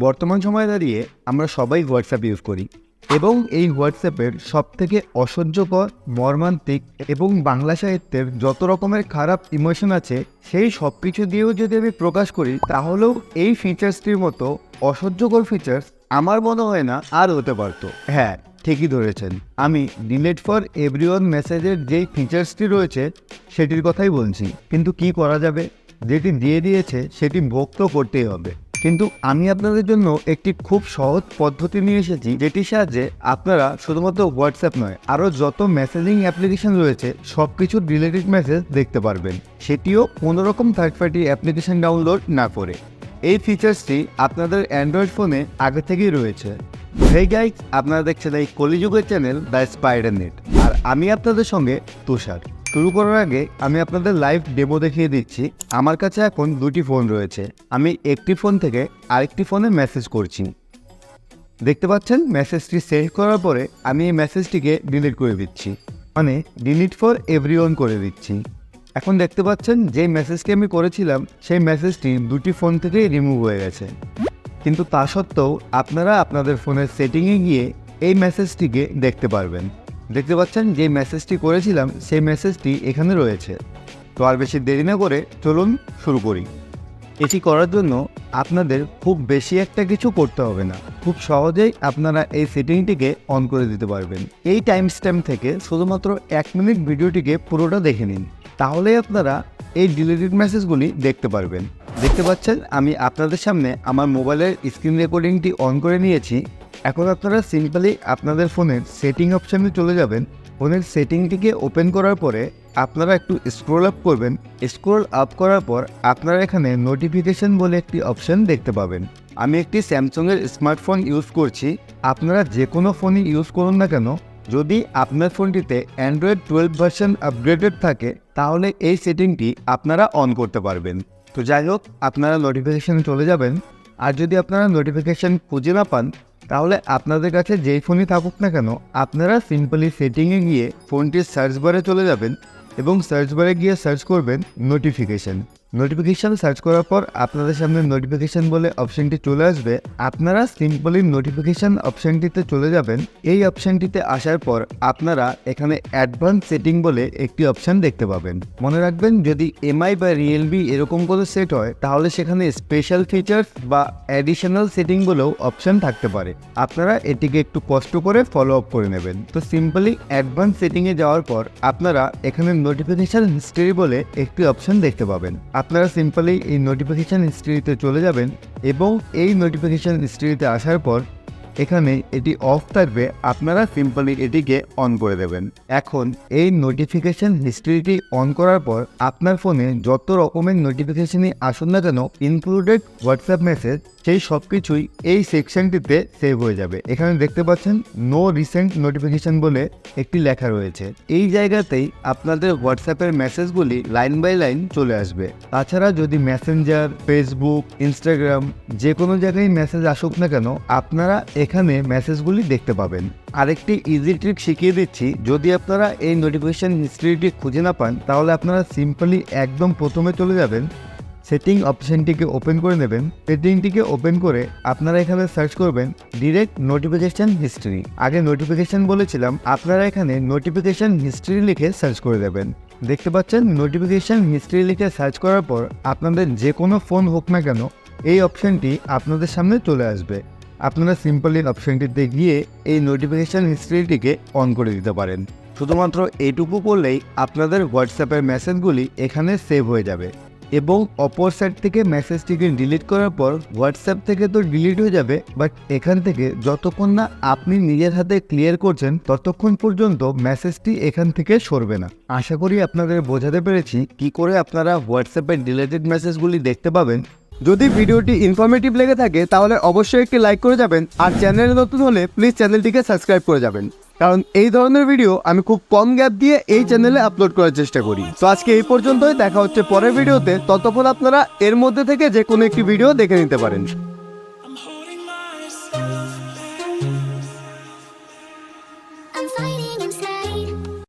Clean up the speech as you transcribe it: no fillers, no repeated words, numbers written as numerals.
বর্তমান সময়ে দাঁড়িয়ে আমরা সবাই হোয়াটসঅ্যাপ ইউজ করি এবং এই হোয়াটসঅ্যাপের সবথেকে অসহ্যকর, মর্মান্তিক এবং বাংলা সাহিত্যের যত রকমের খারাপ ইমোশন আছে সেই সব কিছু দিয়েও যদি আমি প্রকাশ করি, তাহলেও এই ফিচার্সটির মতো অসহ্যকর ফিচার্স আমার মনে হয় না আর হতে পারতো। হ্যাঁ, ঠিকই ধরেছেন, আমি ডিলিট ফর এভরিওয়ান মেসেজের যেই ফিচার্সটি রয়েছে সেটির কথাই বলছি। কিন্তু কি করা যাবে, যেটি দিয়ে দিয়েছে সেটি ভোগ তো করতেই হবে। কিন্তু আমি আপনাদের জন্য একটি খুব সহজ পদ্ধতি নিয়ে এসেছি, যেটির সাহায্যে আপনারা শুধুমাত্র হোয়াটসঅ্যাপ নয়, আরও যত মেসেজিং অ্যাপ্লিকেশন রয়েছে সব কিছু রিলেটেড মেসেজ দেখতে পারবেন, সেটিও কোনোরকম থার্ড পার্টি অ্যাপ্লিকেশন ডাউনলোড না করে। এই ফিচার্সটি আপনাদের অ্যান্ড্রয়েড ফোনে আগে থেকেই রয়েছে। হেই গাইস, আপনারা দেখছেন এই কলিযুগের চ্যানেল দ্য স্পাইডার নেট, আর আমি আপনাদের সঙ্গে তুষার। শুরু করার আগে আমি আপনাদের লাইভ ডেমো দেখিয়ে দিচ্ছি। আমার কাছে এখন দুটি ফোন রয়েছে, আমি একটি ফোন থেকে আরেকটি ফোনে মেসেজ করছি। দেখতে পাচ্ছেন মেসেজটি সেভ করার পরে আমি এই মেসেজটিকে ডিলিট করে দিচ্ছি, মানে ডিলিট ফর এভরিওয়ান করে দিচ্ছি। এখন দেখতে পাচ্ছেন যে মেসেজটি আমি করেছিলাম সেই মেসেজটি দুটি ফোন থেকেই রিমুভ হয়ে গেছে। কিন্তু তা সত্ত্বেও আপনারা আপনাদের ফোনের সেটিংয়ে গিয়ে এই মেসেজটিকে দেখতে পারবেন। দেখতে পাচ্ছেন যে মেসেজটি করেছিলাম সেই মেসেজটি এখানে রয়েছে। তো আর বেশি দেরি না করে চলুন শুরু করি। এটি করার জন্য আপনাদের খুব বেশি একটা কিছু করতে হবে না, খুব সহজেই আপনারা এই সেটিংটিকে অন করে দিতে পারবেন। এই টাইম স্ট্যাম্প থেকে শুধুমাত্র 1 মিনিট ভিডিওটিকে পুরোটা দেখে নিন, তাহলেই আপনারা এই ডিলিটেড মেসেজগুলি দেখতে পারবেন। দেখতে পাচ্ছেন আমি আপনাদের সামনে আমার মোবাইলের স্ক্রিন রেকর্ডিংটি অন করে নিয়েছি। এখন আপনারা সিম্পলি আপনাদের ফোনের সেটিং অপশানে চলে যাবেন। ফোনের সেটিংটিকে ওপেন করার পরে আপনারা একটু স্ক্রল আপ করবেন। স্ক্রল আপ করার পর আপনারা এখানে নোটিফিকেশন বলে একটি অপশান দেখতে পাবেন। আমি একটি স্যামসাংয়ের স্মার্টফোন ইউজ করছি, আপনারা যে কোনো ফোনই ইউজ করুন না কেন, যদি আপনার ফোনটিতে অ্যান্ড্রয়েড 12 ভার্সন আপগ্রেডেড থাকে তাহলে এই সেটিংটি আপনারা অন করতে পারবেন। তো যাই হোক, আপনারা নোটিফিকেশানে চলে যাবেন। আর যদি আপনারা নোটিফিকেশান খুঁজে না পান, তাহলে আপনাদের কাছে যেই ফোনই থাকুক না কেন, আপনারা সিম্পলি সেটিংয়ে গিয়ে ফোনটির সার্চ বারে চলে যাবেন এবং সার্চ বারে গিয়ে সার্চ করবেন নোটিফিকেশান। নোটিফিকেশান সার্চ করার পর আপনাদের সামনে নোটিফিকেশান বলে অপশানটি চলে আসবে। আপনারা সিম্পলি নোটিফিকেশান অপশানটিতে চলে যাবেন। এই অপশানটিতে আসার পর আপনারা এখানে অ্যাডভান্স সেটিং বলে একটি অপশান দেখতে পাবেন। মনে রাখবেন, যদি এমআই বা রিয়েলমি এরকম কোনো সেট হয় তাহলে সেখানে স্পেশাল ফিচার্স বা অ্যাডিশনাল সেটিং বলেও অপশান থাকতে পারে। আপনারা এটিকে একটু কষ্ট করে ফলো আপ করে নেবেন। তো সিম্পলি অ্যাডভান্স সেটিংয়ে যাওয়ার পর আপনারা এখানে নোটিফিকেশান হিস্ট্রি বলে একটি অপশান দেখতে পাবেন। আপনারা সিম্পলি এই নোটিফিকেশান হিস্ট্রিতে চলে যাবেন এবং এই নোটিফিকেশান হিস্ট্রিতে আসার পর এখানে এটি অফ থাকবে, আপনারা সিম্পলি এটিকে অন করে দেবেন। এখন এই নোটিফিকেশান হিস্ট্রিটি অন করার পর আপনার ফোনে যত রকমের নোটিফিকেশনই আসুন না কেন, ইনক্লুডেড হোয়াটসঅ্যাপ মেসেজ, সেই সব কিছুই এই সেকশনটিতে সেভ হয়ে যাবে। এখানে দেখতে পাচ্ছেন নো রিসেন্ট নোটিফিকেশন বলে একটি লেখা রয়েছে। এই জায়গাতেই আপনাদের হোয়াটসঅ্যাপের মেসেজগুলি লাইন বাই লাইন চলে আসবে। তাছাড়া যদি মেসেঞ্জার, ফেসবুক, ইনস্টাগ্রাম যে কোনো জায়গায় মেসেজ আসুক না কেন, আপনারা এখানে মেসেজগুলি দেখতে পাবেন। আরেকটি ইজি ট্রিক শিখিয়ে দিচ্ছি, যদি আপনারা এই নোটিফিকেশন হিস্ট্রিটি খুঁজে না পান তাহলে আপনারা সিম্পলি একদম প্রথমে চলে যাবেন, সেটিং অপশানটিকে ওপেন করে নেবেন। সেটিংটিকে ওপেন করে আপনারা এখানে সার্চ করবেন ডিরেক্ট নোটিফিকেশান হিস্ট্রি। আগে নোটিফিকেশান বলেছিলাম, আপনারা এখানে নোটিফিকেশান হিস্ট্রি লিখে সার্চ করে দেবেন। দেখতে পাচ্ছেন নোটিফিকেশান হিস্ট্রি লিখে সার্চ করার পর আপনাদের যে কোনো ফোন হোক না কেন এই অপশানটি আপনাদের সামনে চলে আসবে। আপনারা সিম্পলি অপশানটিতে গিয়ে এই নোটিফিকেশান হিস্ট্রিটিকে অন করে দিতে পারেন। শুধুমাত্র এইটুকু করলেই আপনাদের হোয়াটসঅ্যাপের মেসেজগুলি এখানে সেভ হয়ে যাবে এবং অপর সাইড থেকে মেসেজটিকে ডিলিট করার পর হোয়াটসঅ্যাপ থেকে তো ডিলিট হয়ে যাবে, বাট এখান থেকে যতক্ষণ না আপনি নিজের হাতে ক্লিয়ার করছেন ততক্ষণ পর্যন্ত মেসেজটি এখান থেকে সরবে না। আশা করি আপনাদের বোঝাতে পেরেছি কি করে আপনারা হোয়াটসঅ্যাপের ডিলিটেড মেসেজগুলি দেখতে পাবেন। যদি ভিডিওটি ইনফরমেটিভ লেগে থাকে তাহলে অবশ্যই একটি লাইক করে যাবেন, আর চ্যানেলে নতুন হলে প্লিজ চ্যানেলটিকে সাবস্ক্রাইব করে যাবেন, কারণ এই ধরনের ভিডিও আমি খুব কম গ্যাপ দিয়ে এই চ্যানেলে আপলোড করার চেষ্টা করি। তো আজকে এই পর্যন্তই, দেখা হচ্ছে পরের ভিডিওতে। ততক্ষণ আপনারা এর মধ্যে থেকে যে কোনো একটি ভিডিও দেখে নিতে পারেন।